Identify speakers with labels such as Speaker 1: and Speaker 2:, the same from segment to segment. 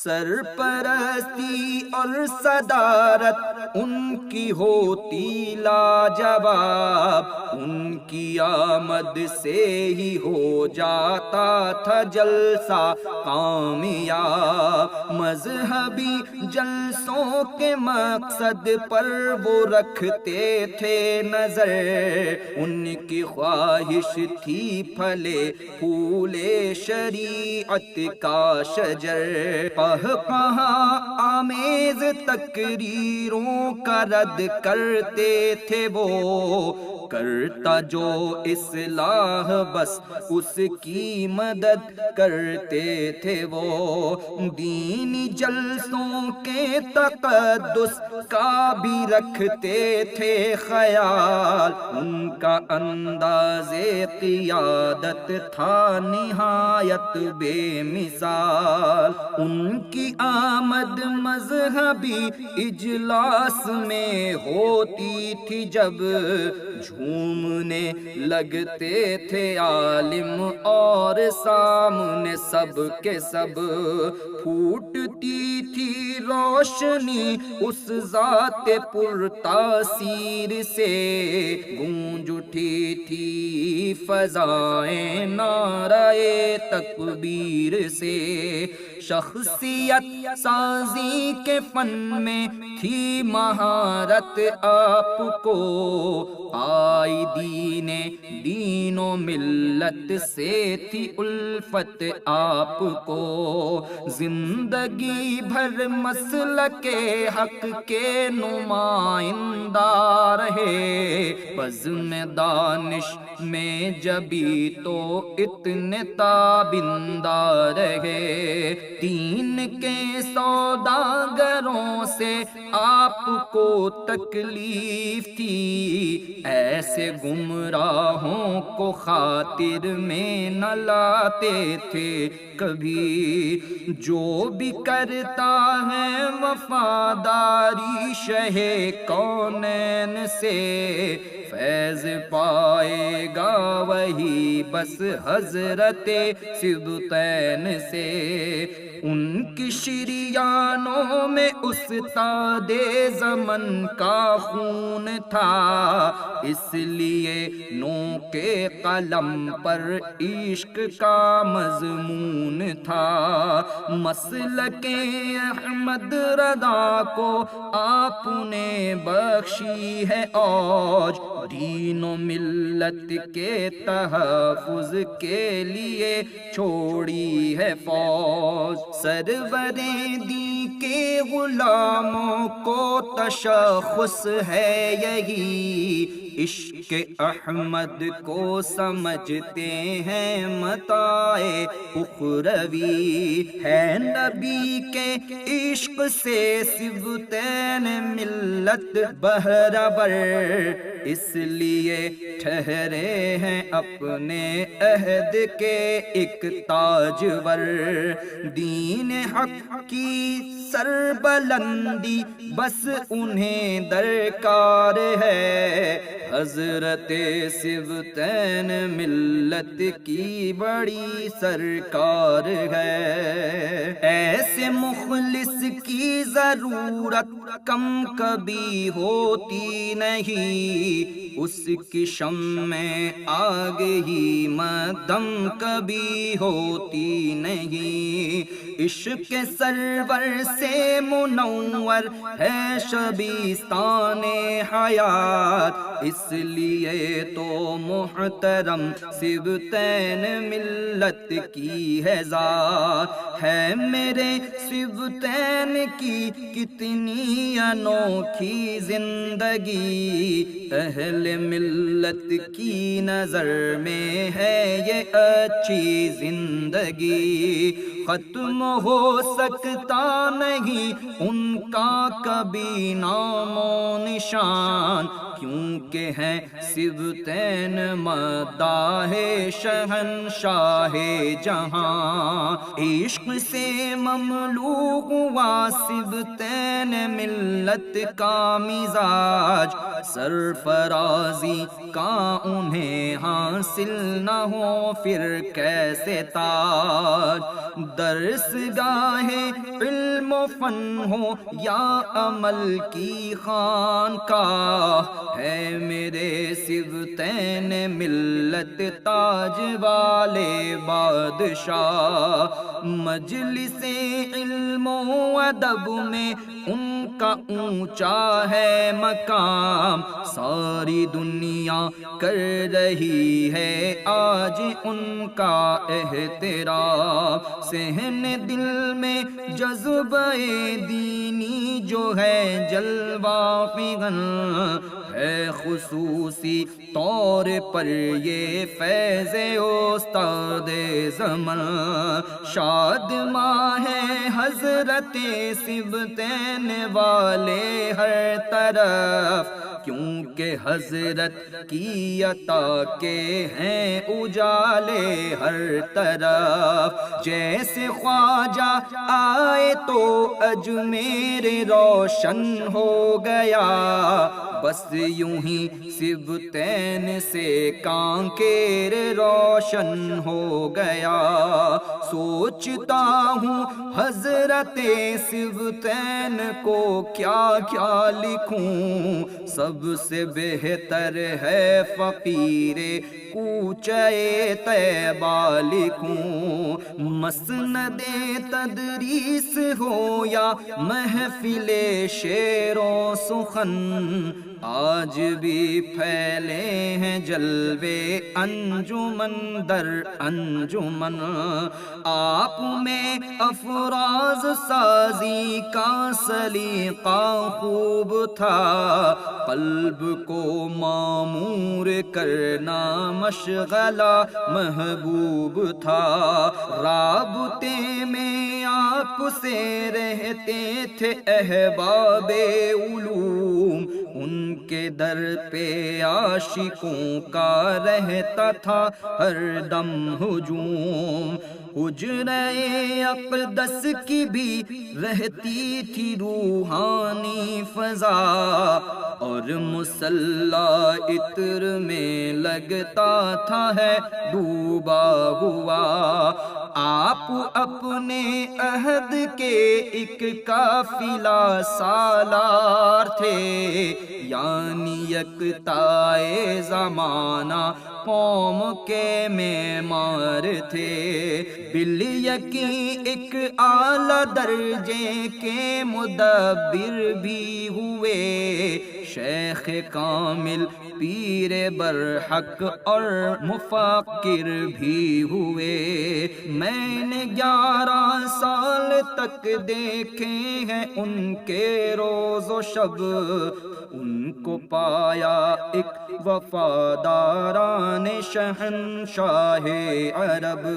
Speaker 1: سرپرستی اور صدارت ان کی ہوتی لاجواب، ان کی آمد سے ہی ہو جاتا تھا جلسہ کامیاب۔ مذہبی جلسوں کے مقصد پر وہ رکھتے تھے نظر، ان کی خواہش تھی پھلے پھولے شریعت کا شجر۔ کہاں آمیز تقریروں کا رد کرتے تھے وہ، کرتا جو اصلاح بس اس کی مدد کرتے تھے وہ۔ دینی جلسوں کے تقدس کا بھی رکھتے تھے خیال، ان کا انداز قیادت تھا نہایت بے مثال۔ ان کی آمد مذہبی اجلاس میں ہوتی تھی جب، جھومنے لگتے تھے عالم اور سامنے سب کے سب، پھوٹتی تھی روشنی اس ذات پر تاثیر سے، گونج اٹھی تھی فضائیں نعرہ تکبیر سے۔ شخصیت سازی کے فن میں تھی مہارت آپ کو، آئی دین و ملت سے تھی الفت آپ کو، زندگی بھر مسلک حق کے نمائندہ رہے، بزم دانش میں جبھی تو اتنے تابندہ رہے۔ دین کے سوداگروں سے آپ کو تکلیف تھی، ایسے گمراہوں کو خاطر میں نہ لاتے تھے کبھی، جو بھی کرتا ہے وفاداری شہ کونین سے، فیض پائے گا وہی بس حضرت سبطین سے۔ ان کی شریانوں میں استاد زمن کا خون تھا، اس لیے نو کے قلم پر عشق کا مضمون تھا۔ مسلک احمد رضا کو آپ نے بخشی ہے اوج، دین و ملت کے تحفظ کے لیے چھوڑی ہے فوج۔ سرور دی کے غلاموں کو تشخص ہے یہی، عشق احمد کو سمجھتے ہیں متاع اخروی، ہے نبی کے عشق سے سبطین ملت بہرور، اس لیے ٹھہرے ہیں اپنے عہد کے ایک تاجور۔ دین حق کی سربلندی بس انہیں درکار ہے، حضرت سبطین ملت کی بڑی سرکار ہے۔ ایسے مخلص کی ضرورت کم کبھی ہوتی نہیں، اس کی شمع آگ ہی مدھم کبھی ہوتی نہیں۔ عشق سرور سے منور ہے شبیستان حیات، اس لیے تو محترم سبطین ملت کی ہے ذات۔ ہے میرے سبطین کی کتنی انوکھی زندگی، اہل ملت کی نظر میں ہے یہ اچھی زندگی، ختم ہو سکتا نہیں ان کا کبھی نام و نشان، کیونکہ ہیں سبطین مداح شہنشاہ جہاں۔ عشق سے مملو ہوا سبطین ملت کا مزاج، سرفرازی کا انہیں حاصل نہ ہو پھر کیسے تاج۔ درس گاہ و فن ہو یا عمل کی خانقاہ ہے میرے صبتین ملت تاج والے بادشاہ مجلس علم و ادب میں ان کا اونچا ہے مقام ساری دنیا کر رہی ہے آج ان کا احترام صحن دل میں جذبہ دینی جو ہے جلوہ فغن ہے خصوصی طور پر یہ فیض استاد زمن شاد ماہ حضرت صبتین والے ہر طرف کیونکہ حضرت کی عطا کے ہیں اجالے ہر طرف جیسے خواجہ آئے تو اجمیر روشن ہو گیا بس یوں ہی صبتین سے کانکیر روشن ہو گیا سوچتا ہوں حضرت صبتین کو کیا کیا لکھوں سب سے بہتر ہے فقیر کوچے طیبہ لکھوں مسند تدریس ہو یا محفل شعر و سخن آج بھی پھیلے ہیں جلوے انجمن در انجمن آپ میں افراز سازی کا سلیقہ خوب تھا قلب کو معمور کرنا مشغلہ محبوب تھا رابطے میں آپ سے رہتے تھے احباب علوم ان کے در پہ عاشقوں کا رہتا تھا ہر دم ہجوم حجرۂ اقدس کی بھی رہتی تھی روحانی فضا اور مصلی عطر میں لگتا تھا ہے ڈوبا ہوا آپ اپنے عہد کے ایک قافلہ سالار تھے یعنی یکتائے زمانہ قوم کے معمار تھے بالیقین ایک اعلی درجے کے مدبر بھی ہوئے شیخ کامل پیر برحق اور مفکر بھی ہوئے میں نے 11 سال تک دیکھے ہیں ان کے روز و شب ان کو پایا ایک وفاداران شہنشاہ عرب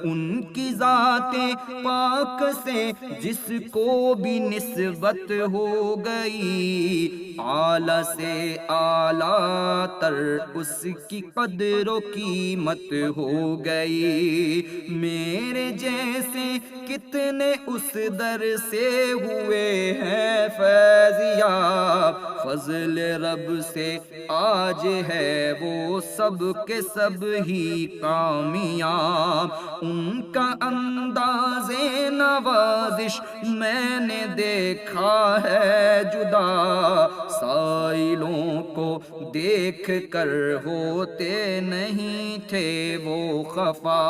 Speaker 1: ان کی ذات پاک سے جس کو بھی نسبت ہو گئی اعلیٰ سے اعلیٰ تر اس کی قدر و قیمت ہو گئی میرے جیسے کتنے اس در سے ہوئے ہیں فیضیاب فضل رب سے آج ہے وہ سب کے سب ہی کامیاب ان کا انداز نوازش میں نے دیکھا ہے جدا سائلوں کو دیکھ کر ہوتے نہیں تھے وہ خفا